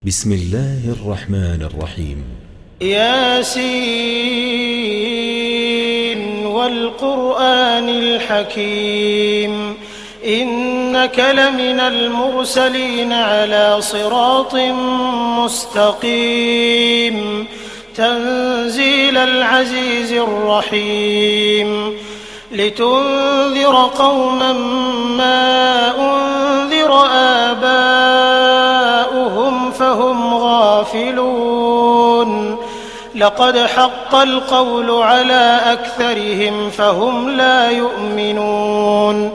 بسم الله الرحمن الرحيم. ياسين والقرآن الحكيم إنك لمن المرسلين على صراط مستقيم تنزيل العزيز الرحيم لتنذر قوما ما أنذر آباؤهم فهم غافلون لقد حق القول على أكثرهم فهم لا يؤمنون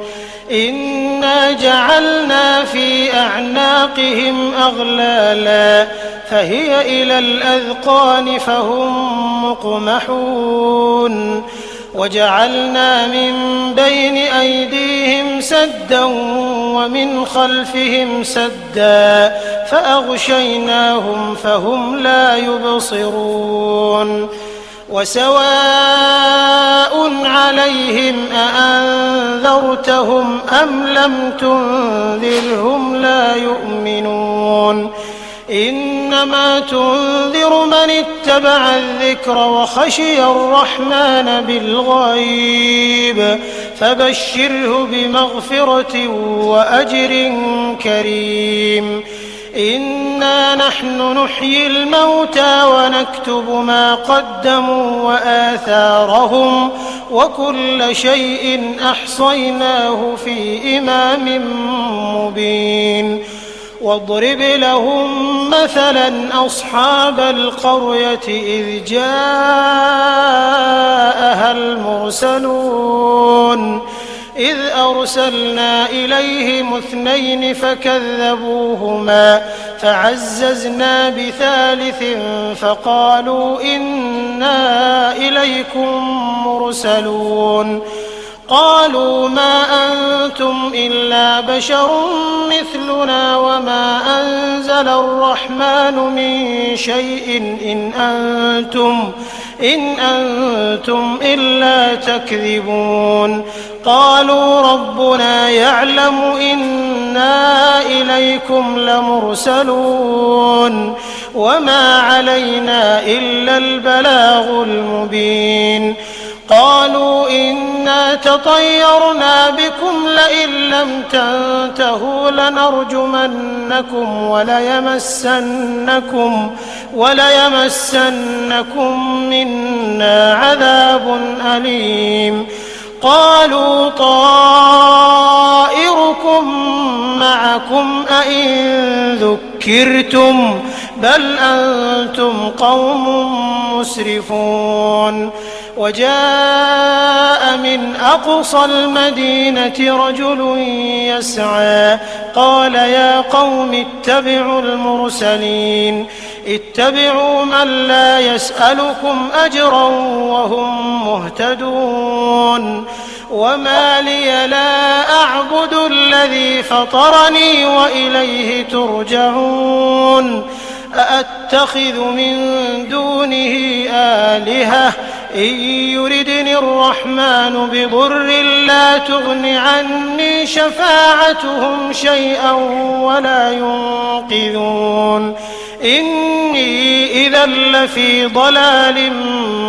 إنا جعلنا في أعناقهم أغلالا فهي إلى الأذقان فهم مقمحون وجعلنا من بين أيديهم سدا ومن خلفهم سدا فأغشيناهم فهم لا يبصرون وسواء عليهم أأنذرتهم أم لم تنذرهم لا يؤمنون إنما تنذر من اتبع الذكر وخشي الرحمن بالغيب فبشره بمغفرة وأجر كريم إنا نحن نحيي الموتى ونكتب ما قدموا وآثارهم وكل شيء أحصيناه في إمام مبين واضرب لهم مثلا أصحاب القرية إذ جاءها المرسلون إذ أرسلنا إليهم 2 فكذبوهما فعززنا بثالث فقالوا إنا إليكم مرسلون قالوا ما أنتم إلا بشر مثلنا وما أنزل الرحمن من شيء إن أنتم إلا تكذبون قالوا ربنا يعلم إنا إليكم لمرسلون وما علينا إلا البلاغ المبين قالوا إنا تطيرنا بكم لئن لم تنتهوا لنرجمنكم وليمسنكم منا عذاب أليم قالوا طائركم معكم أئن ذكرتم بل أنتم قوم مسرفون وجاء من أقصى المدينة رجل يسعى قال يا قوم اتبعوا المرسلين اتبعوا من لا يسألكم أجرا وهم مهتدون وما لي لا أعبد الذي فطرني وإليه ترجعون أأتخذ من دونه آلهة إن يردني الرحمن بضر لا تغن عني شفاعتهم شيئا ولا ينقذون إني إذا لفي ضلال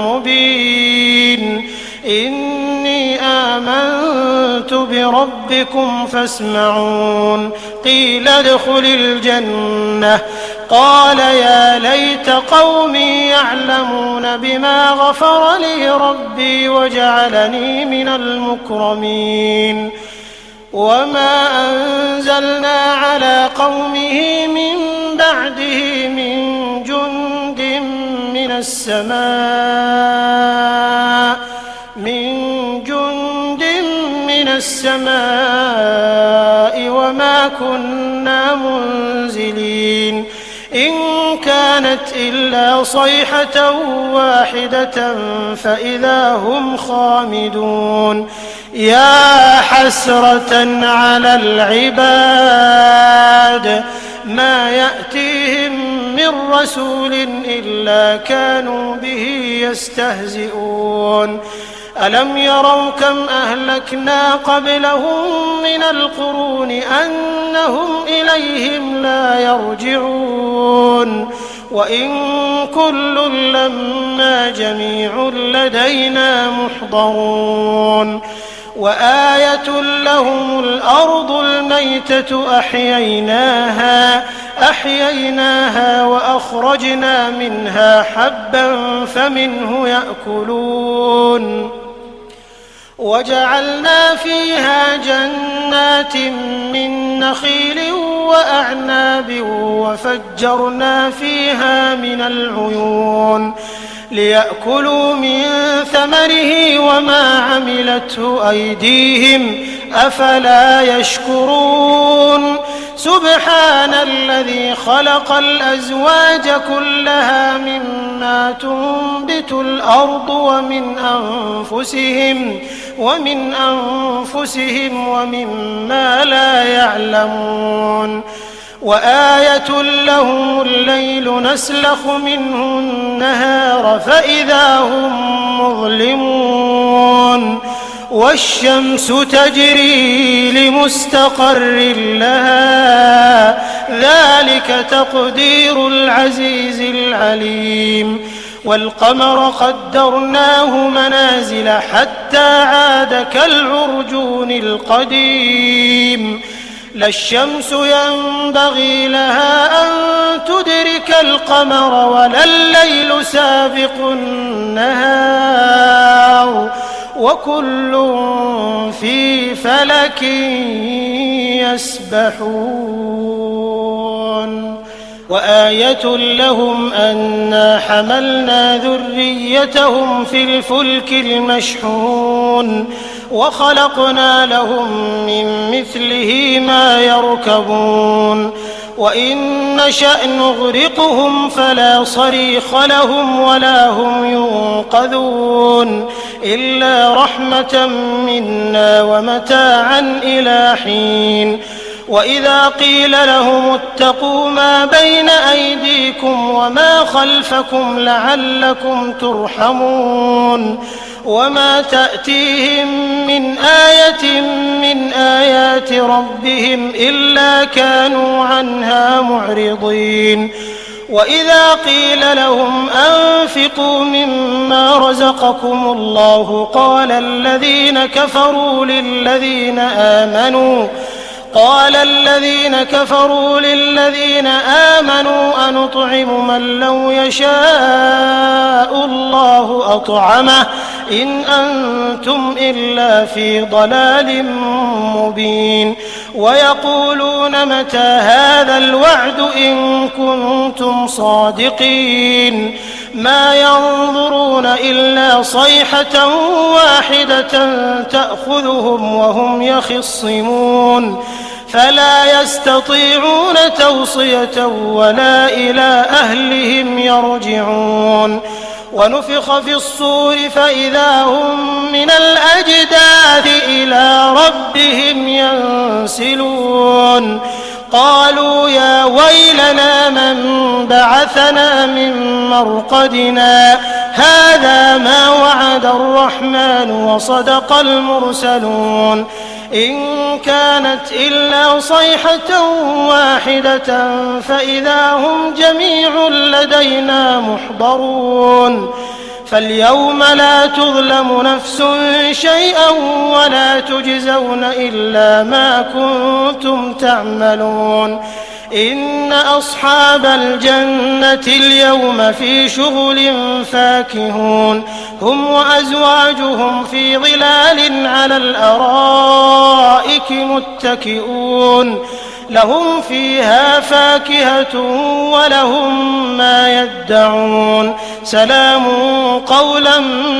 مبين إني آمنت بربكم فاسمعون قيل ادخل الجنة قال يا ليت قومي يعلمون بما غفر لي ربي وجعلني من المكرمين وما أنزلنا على قومه من بعده من جند من السماء وما كنا منزلين إن كانت إلا صيحة واحدة فإذا هم خامدون يا حسرة على العباد ما يأتيهم من رسول إلا كانوا به يستهزئون ألم يروا كم أهلكنا قبلهم من القرون أنهم إليهم لا يرجعون وإن كل لما جميع لدينا محضرون وآية لهم الأرض الميتة أحييناها وأخرجنا منها حبا فمنه يأكلون وجعلنا فيها جنات من نخيل وأعناب وفجرنا فيها من العيون ليأكلوا من ثمره وما عملته أيديهم أفلا يشكرون سبحان الذي خلق الأزواج كلها مما تنبت الأرض ومن أنفسهم ومما لا يعلمون وآية لهم الليل نسلخ منه النهار فإذا هم مظلمون والشمس تجري لمستقر لها ذلك تقدير العزيز العليم والقمر قدرناه منازل حتى عاد كالعرجون القديم لا الشمس ينبغي لها أن تدرك القمر ولا الليل سابق النهار وكل في فلك يسبحون وآية لهم أنا حملنا ذريتهم في الفلك المشحون وخلقنا لهم من مثله ما يركبون وإن نشأ نغرقهم فلا صريخ لهم ولا هم ينقذون إلا رحمة منا ومتاعا إلى حين وإذا قيل لهم اتقوا ما بين أيديكم وما خلفكم لعلكم ترحمون وما تأتيهم من آية من آيات ربهم إلا كانوا عنها معرضين وإذا قيل لهم أنفقوا مما رزقكم الله قال الذين كفروا للذين آمنوا أنطعم من لو يشاء الله أطعمه إن أنتم إلا في ضلال مبين ويقولون متى هذا الوعد إن كنتم صادقين ما ينظرون إلا صيحة واحدة تأخذهم وهم يخصمون فلا يستطيعون توصية ولا إلى أهلهم يرجعون ونفخ في الصور فإذا هم من الأجداث إلى ربهم ينسلون قالوا يا ويلنا من بعثنا من مرقدنا هذا ما وعد الرحمن وصدق المرسلون إن كانت إلا صيحة واحدة فإذا هم جميع لدينا محضرون فاليوم لا تظلم نفس شيئا ولا تجزون إلا ما كنتم تعملون إن أصحاب الجنة اليوم في شغل فاكهون هم وأزواجهم في ظلال على الأرائك متكئون لهم فيها فاكهة ولهم ما يدعون سلام قولا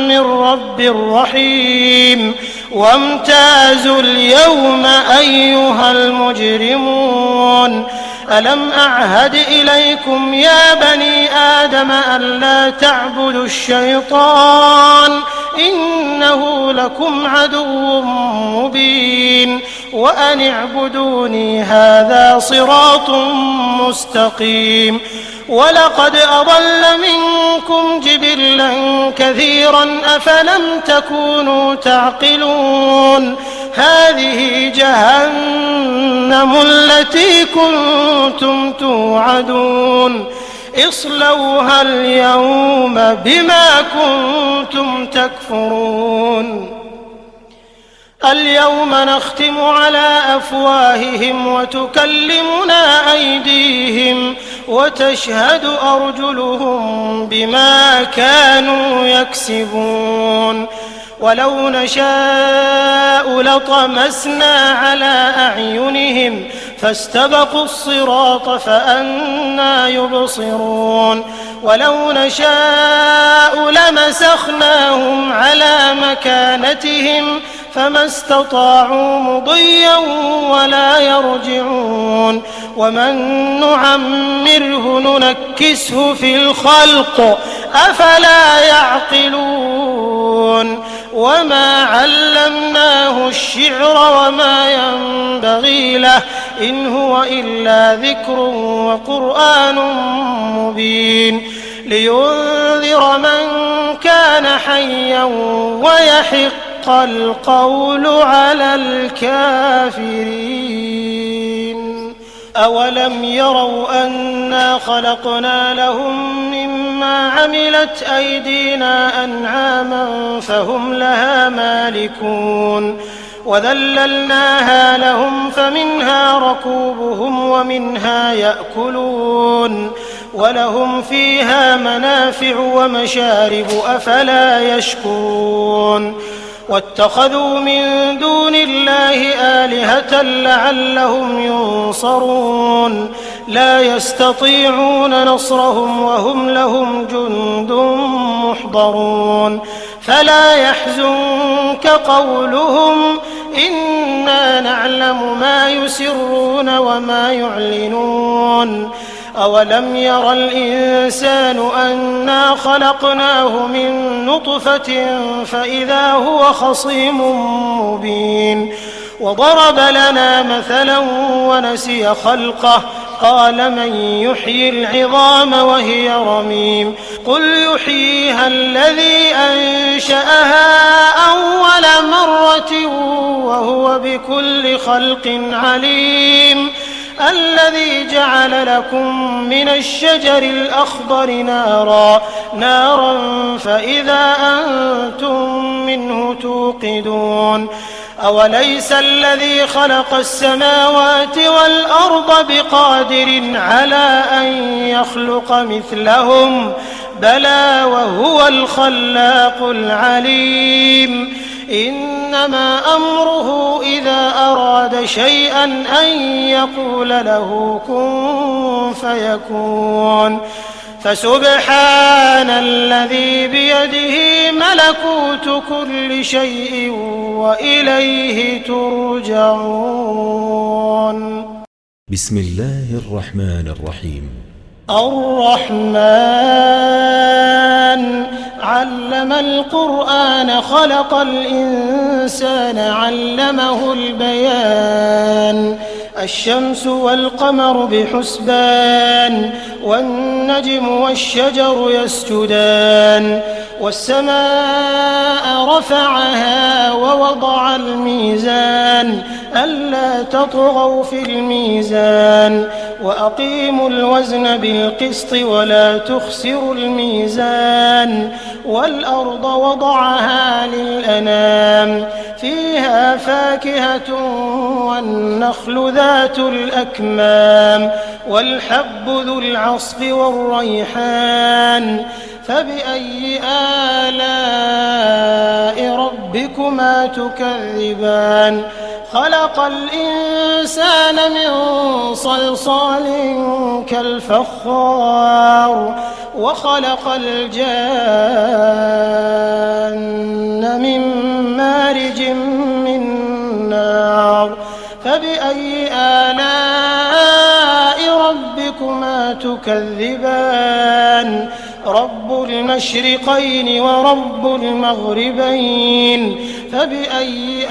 من رب رحيم وامتازوا اليوم أيها المجرمون ألم أعهد إليكم يا بني آدم ألا تعبدوا الشيطان إنه لكم عدو مبين وأن اعبدوني هذا صراط مستقيم ولقد أضل منكم جبلا كثيرا أفلم تكونوا تعقلون هذه جهنم التي كنتم توعدون اصلوها اليوم بما كنتم تكفرون اليوم نختم على أفواههم وتكلمنا أيديهم وتشهد أرجلهم بما كانوا يكسبون ولو نشاء لطمسنا على أعينهم فاستبقوا الصراط فأنى يبصرون ولو نشاء لمسخناهم على مكانتهم فما استطاعوا مضيا ولا يرجعون ومن نعمره ننكسه في الخلق أفلا يعقلون وما علمناه الشعر وما ينبغي له إن هو إلا ذكر وقرآن مبين لينذر من كان حيا ويحق القول على الكافرين أولم يروا أنا خلقنا لهم مما عملت أيدينا أنعاما فهم لها مالكون وذللناها لهم فمنها ركوبهم ومنها يأكلون ولهم فيها منافع ومشارب أفلا يشكرون واتخذوا من دون الله آلهة لعلهم ينصرون لا يستطيعون نصرهم وهم لهم جند محضرون فلا يحزنك قولهم إنا نعلم ما يسرون وما يعلنون أولم ير الإنسان أنا خلقناه من نطفة فإذا هو خصيم مبين وضرب لنا مثلا ونسي خلقه قال من يحيي العظام وهي رميم قل يحييها الذي أنشأها أول مرة وهو بكل خلق عليم الذي جعل لكم من الشجر الأخضر نارا فإذا أنتم منه توقدون أوليس الذي خلق السماوات والأرض بقادر على أن يخلق مثلهم بلى وهو الخلاق العليم إنما أمره إذا أراد شيئا أن يقول له كن فيكون فسبحان الذي بيده ملكوت كل شيء وإليه ترجعون بسم الله الرحمن الرحيم الرحمن علم القرآن خلق الإنسان علمه البيان الشمس والقمر بحسبان والنجم والشجر يسجدان والسماء رفعها ووضع الميزان ألا تطغوا في الميزان وأقيموا الوزن بالقسط ولا تخسروا الميزان والأرض وضعها للأنام فيها فاكهة والنخل ذات الأكمام والحب ذو العصف والريحان فبأي آلاء ربكما تكذبان خلق الإنسان من صلصال كالفخار وخلق الجان من مارج من نار فبأي آلاء ربكما تكذبان رب المشرقين ورب المغربين فبأي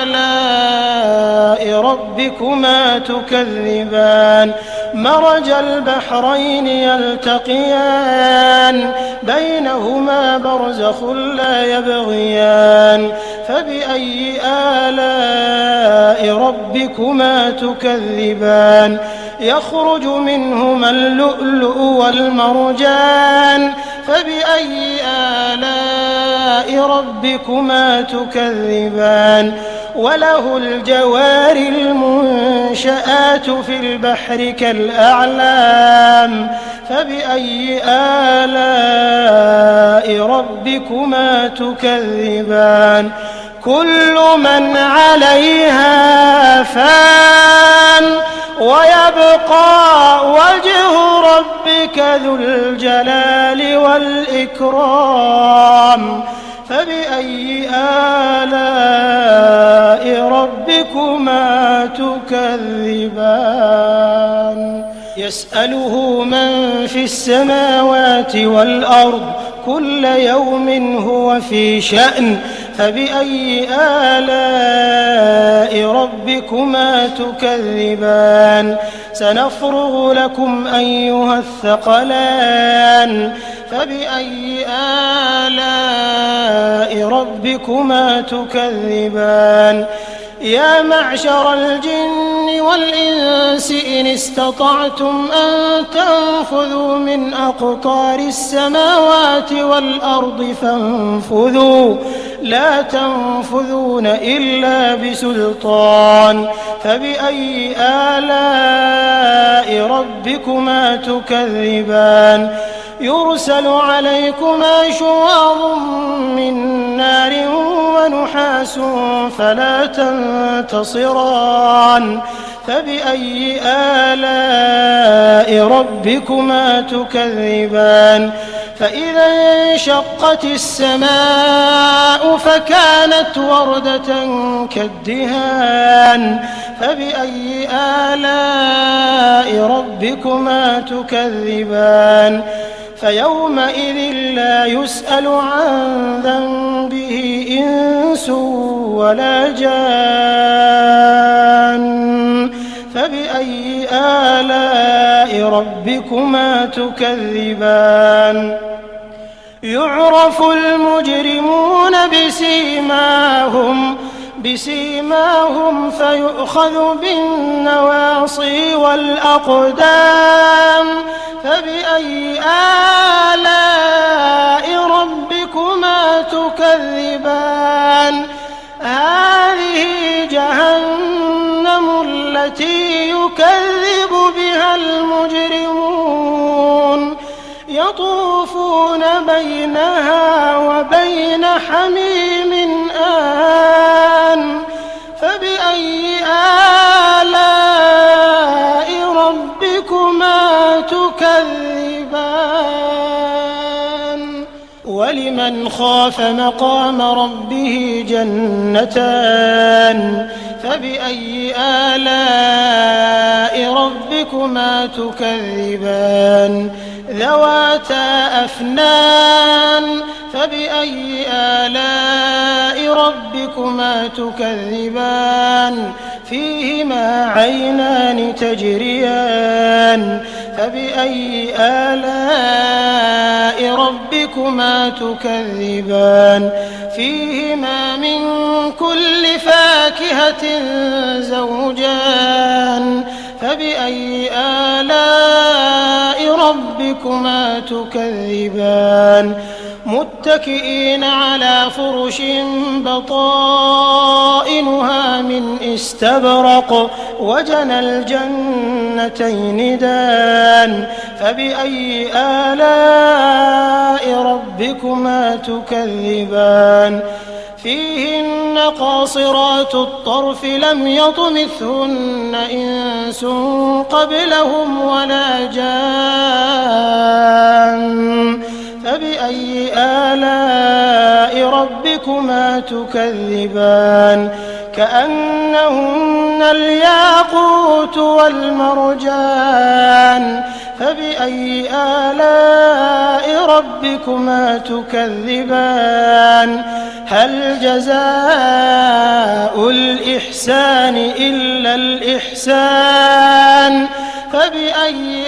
آلاء ربكما تكذبان مرج البحرين يلتقيان بينهما برزخ لا يبغيان فبأي آلاء ربكما تكذبان يخرج منهما اللؤلؤ والمرجان فبأي آلاء ربكما تكذبان وله الجوار المنشآت في البحر كالأعلام فبأي آلاء ربكما تكذبان كل من عليها فان ويبقى وجه ربك ذو الجلال والإكرام فبأي آلاء ربكما تكذبان يسأله من في السماوات والأرض كل يوم هو في شأن فبأي آلاء ربكما تكذبان سنفرغ لكم أيها الثقلان فبأي آلاء ربكما تكذبان يا معشر الجن والإنس إن استطعتم أن تنفذوا من أقطار السماوات والأرض فانفذوا لا تنفذون إلا بسلطان فبأي آلاء ربكما تكذبان يرسل عليكما شواظ من نار ونحاس فلا تنتصران فبأي آلاء ربكما تكذبان فإذا انشقت السماء فكانت وردة كالدهان فبأي آلاء ربكما تكذبان فيومئذ لا يسأل عن ذنبه إنس ولا جان فبأي آلاء ربكما تكذبان يعرف المجرمون بسيماهم فيؤخذ بالنواصي والأقدام فبأي آلاء ربكما تكذبان هذه جهنم التي يكذب بها المجرمون يطوفون بينها وبين حميم آن فبأي آلاء ربكما تكذبان ولمن خاف مقام ربه جنتان فبأي آلاء ربكما تكذبان ذواتا أفنان فبأي آلاء ربكما تكذبان فيهما عينان تجريان فبأي آلاء ربكما تكذبان فيهما من كل فاكهة زوجان فبأي آلاء ربكما تكذبان متكئين على فرش بطائنها من استبرق وجنى الجنتين دان فبأي آلاء ربكما تكذبان فيهن قاصرات الطرف لم يطمثهن إنس قبلهم ولا جان فبأي آلاء ربكما تكذبان كأنهن الياقوت والمرجان فبأي آلاء ربكما تكذبان هل جزاء الإحسان إلا الإحسان فبأي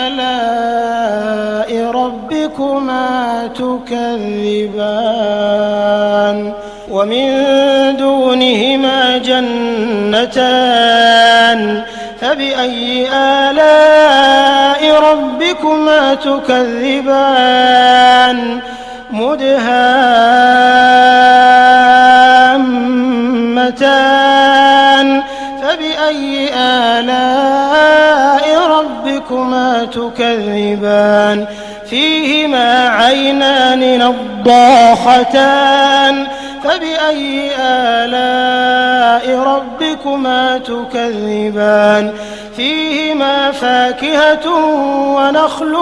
آلاء ربكما تكذبان ومن دونهما جنتان فبأي آلاء ربكما تكذبان مدهامتان فبأي آلاء ربكما تكذبان فيهما عينان نضاختان فبأي آلاء ربكما تكذبان فيهما فاكهة ونخل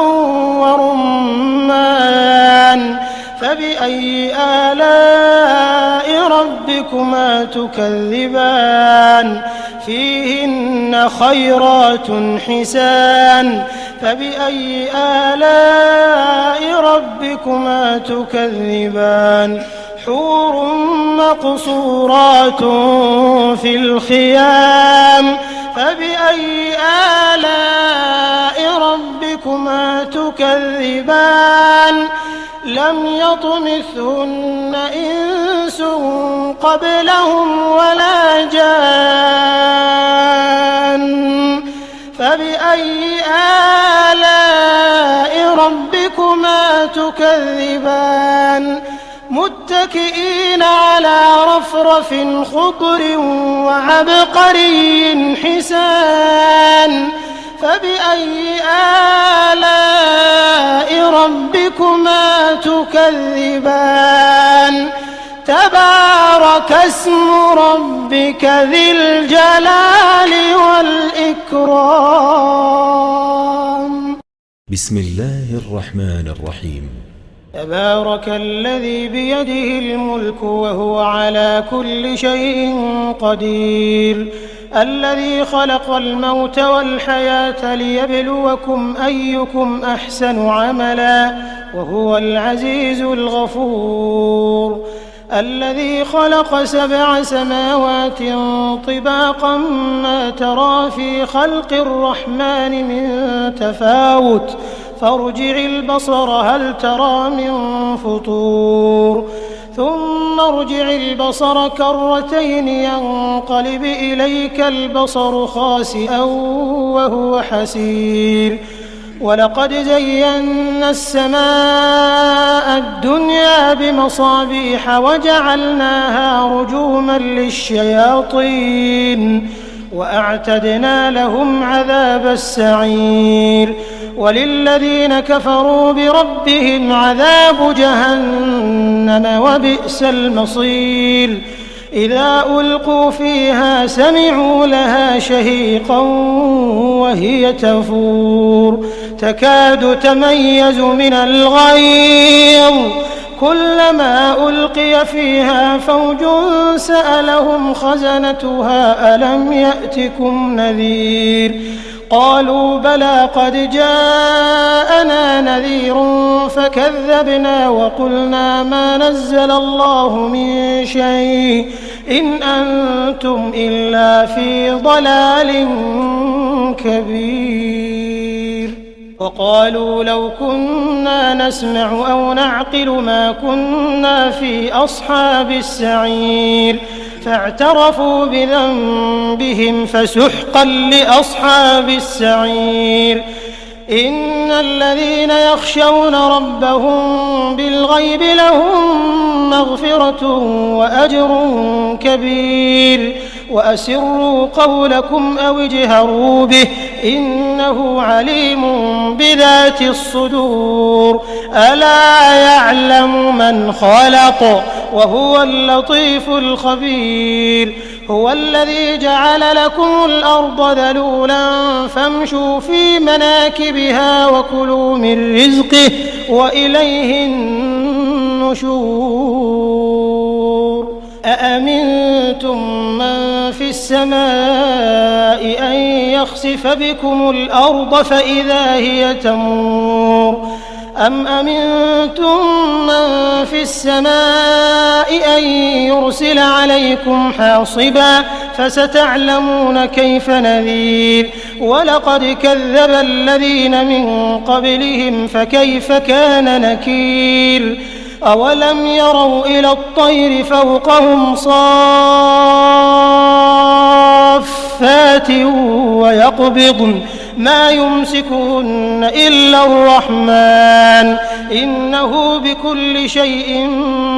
ورمان فبأي آلاء ربكما تكذبان فيهن خيرات حسان فبأي آلاء ربكما تكذبان حور مقصورات في الخيام فبأي آلاء ربكما تكذبان لم يطمثهن إنس قبلهم ولا جان فبأي آلاء ربكما تكذبان متكئين على رفرف خضر وعبقري حسان فبأي آلاء ربكما تكذبان تبارك اسم ربك ذي الجلال والإكرام. بسم الله الرحمن الرحيم. تبارك الذي بيده الملك وهو على كل شيء قدير الذي خلق الموت والحياة ليبلوكم أيكم أحسن عملا وهو العزيز الغفور الذي خلق 7 سماوات طباقا ما ترى في خلق الرحمن من تفاوت فارجع البصر هل ترى من فطور ثم ارجع البصر كرتين ينقلب إليك البصر خاسئا وهو حسير ولقد زينا السماء الدنيا بمصابيح وجعلناها رجوما للشياطين وأعتدنا لهم عذاب السعير وللذين كفروا بربهم عذاب جهنم وبئس المصير إذا ألقوا فيها سمعوا لها شهيقا وهي تفور تكاد تميز من الغيظ كلما ألقي فيها فوج سألهم خزنتها ألم يأتكم نذير قالوا بلى قد جاءنا نذير فكذبنا وقلنا ما نزل الله من شيء إن أنتم إلا في ضلال كبير وقالوا لو كنا نسمع أو نعقل ما كنا في أصحاب السعير فاعترفوا بذنبهم فسحقا لأصحاب السعير إن الذين يخشون ربهم بالغيب لهم مغفرة وأجر كبير وأسروا قولكم أو اجهروا به إنه عليم بذات الصدور ألا يعلم من خلق وهو اللطيف الخبير هو الذي جعل لكم الأرض ذلولا فامشوا في مناكبها وكلوا من رزقه وإليه النشور أأمنتم من في السماء أن يخسف بكم الأرض فإذا هي تمور أم أمنتم من في السماء أن يرسل عليكم حاصبا فستعلمون كيف نذير ولقد كذب الذين من قبلهم فكيف كان نكير أولم يروا إلى الطير فوقهم صافات صفات ويقبضن ما يمسكهن إلا الرحمن إنه بكل شيء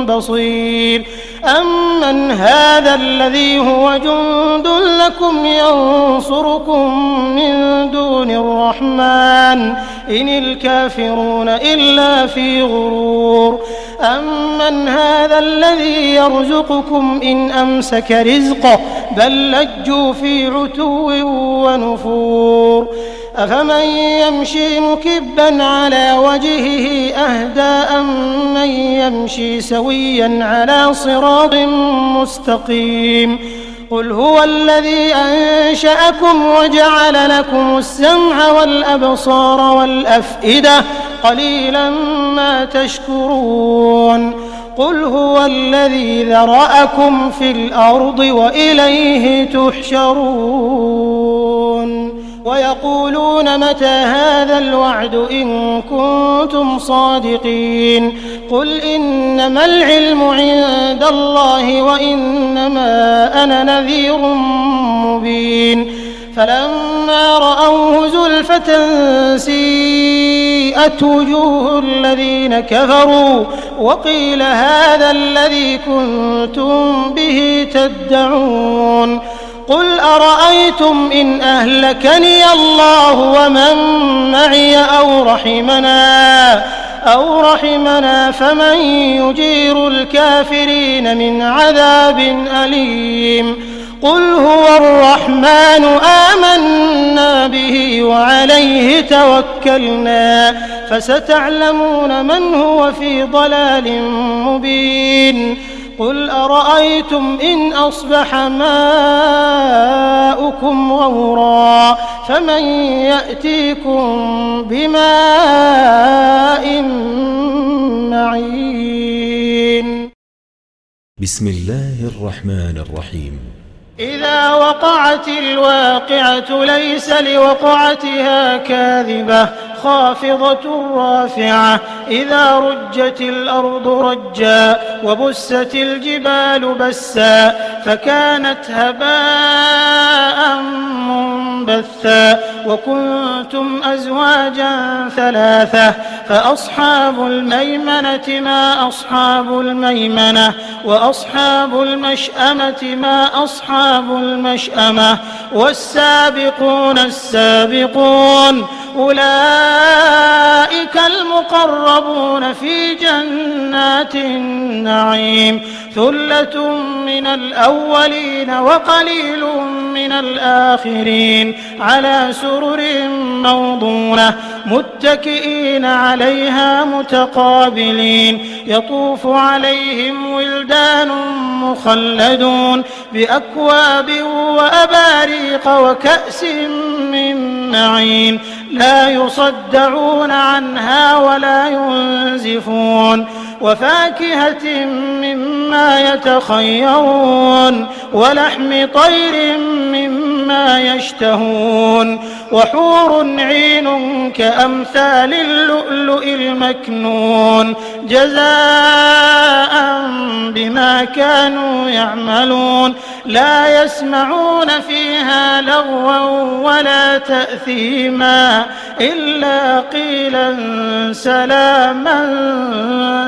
بصير أمن هذا الذي هو جند لكم ينصركم من دون الرحمن إن الكافرون إلا في غرور أمن هذا الذي يرزقكم إن أمسك رزقه بل لجوا في عتو ونفور أفمن يمشي مكبا على وجهه أهدى أمن يمشي سويا على صراط مستقيم قل هو الذي أنشأكم وجعل لكم السمع والأبصار والأفئدة قليلا ما تشكرون قل هو الذي ذرأكم في الأرض وإليه تحشرون ويقولون متى هذا الوعد إن كنتم صادقين قل إنما العلم عند الله وإنما أنا نذير مبين فلما رأوه زلفة سيئت وجوه الذين كفروا وقيل هذا الذي كنتم به تدعون قل أرأيتم إن أهلكني الله ومن معي أو رحمنا فمن يجير الكافرين من عذاب أليم قل هو الرحمن آمنا به وعليه توكلنا فستعلمون من هو في ضلال مبين قل أرأيتم إن أصبح ماؤكم غورا فمن يأتيكم بماء معين بسم الله الرحمن الرحيم إذا وقعت الواقعة ليس لوقعتها كاذبة خافضة رافعة إذا رجت الأرض رجا وبست الجبال بسا فكانت هباء منبثا وكنتم أزواجا ثلاثة فأصحاب الميمنة ما أصحاب الميمنة وأصحاب المشأمة ما أصحاب المشأمة والسابقون السابقون أولئك المقربون في جنات النعيم ثلة من الأولين وقليل من الآخرين على سرر موضونة متكئين عليها متقابلين يطوف عليهم ولدان مخلدون بأكواب وأباريق وكأس من معين لا يصدعون عنها ولا ينزفون وفاكهة مما يتخيرون ولحم طير مما يشتهون وحور عين كأمثال اللؤلؤ المكنون جزاء بما كانوا يعملون لا يسمعون فيها لغوا ولا تأثيما إلا قيلا سلاما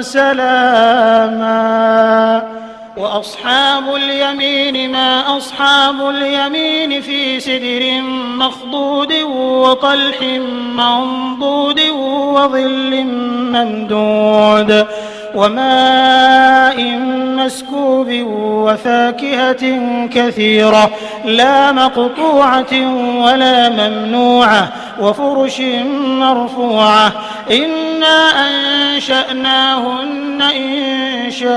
سلاما وأصحاب اليمين ما أصحاب اليمين في سدر مخضود وطلح منضود وظل ممدود وماء مسكوب وفاكهة كثيرة لا مقطوعة ولا ممنوعة وفرش مرفوعة إنا أنشأناهن إنشاء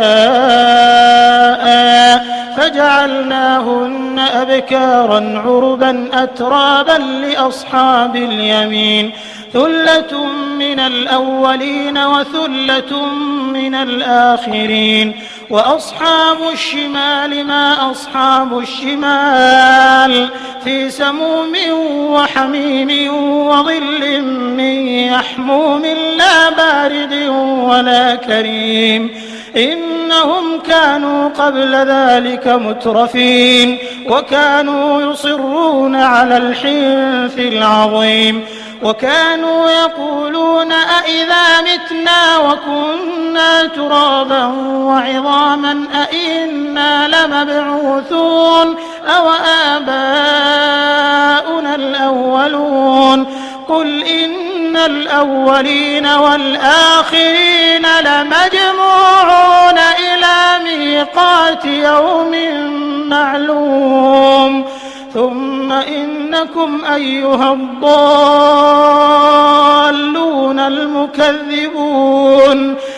فجعلناهن أبكارا عربا أترابا لأصحاب اليمين ثلة من الأولين وثلة من الآخرين وأصحاب الشمال ما أصحاب الشمال في سموم وحميم وظل من يحموم لا بارد ولا كريم إنهم كانوا قبل ذلك مترفين وكانوا يصرون على الحنث العظيم وكانوا يقولون أئذا متنا وكنا ترابا وعظاما أئنا لمبعوثون أو آباؤنا الأولون قل إن الأولين والآخرين لمجموعون إلى ميقات يوم معلوم ثم إنكم أيها الضالون المكذبون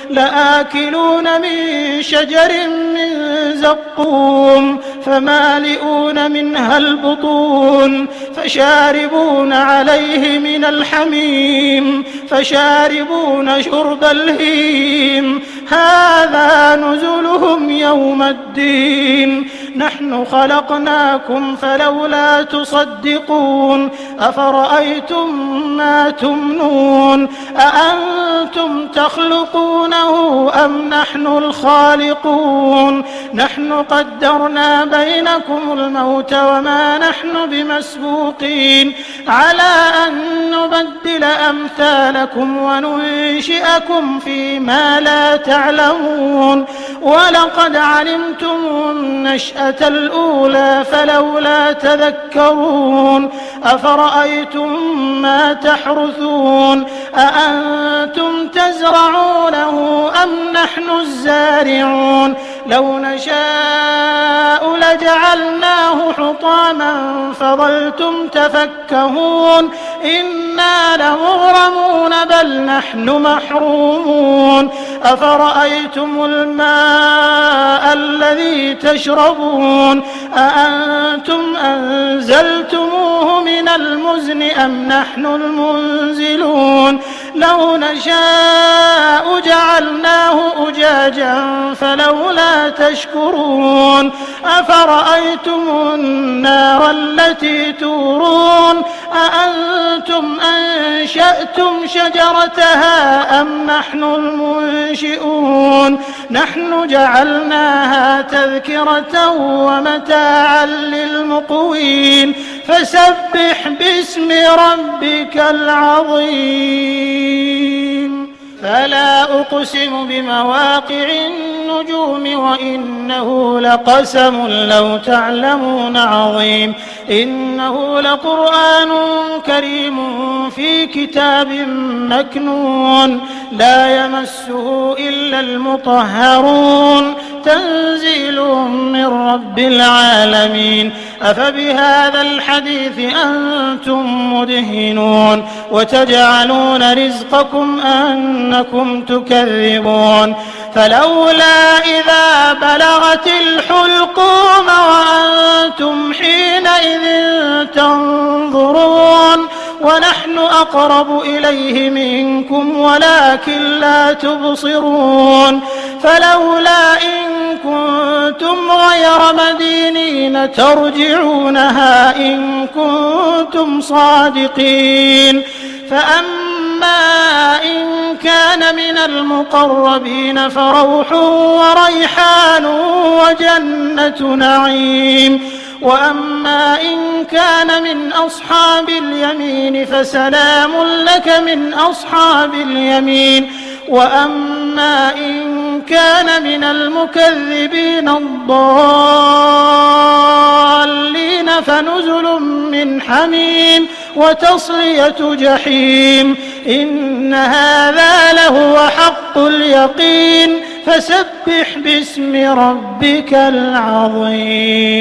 لآكلون من شجر من زقوم فمالئون منها البطون فشاربون عليه من الحميم فشاربون شرب الهيم هذا نزلهم يوم الدين نحن خلقناكم فلولا تصدقون أفرأيتم ما تمنون أأنتم تخلقونه أم نحن الخالقون نحن قدرنا بينكم الموت وما نحن بمسبوقين على أن نبدل أمثالكم وننشئكم فيما لا تعلمون ولقد علمتم النشأة الأولى فلولا تذكرون أفرأيتم ما تحرثون أأنتم تزرعونه أم نحن الزارعون لو نشاء لجعلناه حطاما فظلتم تفكهون إنا لمغرمون بل نحن محرومون أفرأيتم الماء الذي تشربون أأنتم أنزلتموه من المزن أم نحن المنزلون لو نشاء جعلناه أجاجا فلولا تشكرون أفرأيتم النار التي تورون أأنتم أنشأتم شجرتها أم نحن المنشئون نحن جعلناها تذكرة ومتاعا للمقوين فسبح باسم ربك العظيم فلا أقسم بمواقع النجوم وإنه لقسم لو تعلمون عظيم إنه لقرآن كريم في كتاب مكنون لا يمسه إلا المطهرون تنزيل من رب العالمين أفبهذا الحديث أنتم مدهنون وتجعلون رزقكم أنكم تكذبون فلولا إذا بلغت الحلقوم وأنتم حينئذ تنظرون ونحن أقرب إليه منكم ولكن لا تبصرون فلولا إن كنتم غير مدينين ترجعونها إن كنتم صادقين فأما إن كان من المقربين فروح وريحان وجنة نعيم وأما إن كان من أصحاب اليمين فسلام لك من أصحاب اليمين وأما إن كان من المكذبين الضالين فنزل من حميم وتصلية جحيم إن هذا لهو حق اليقين فسبح باسم ربك العظيم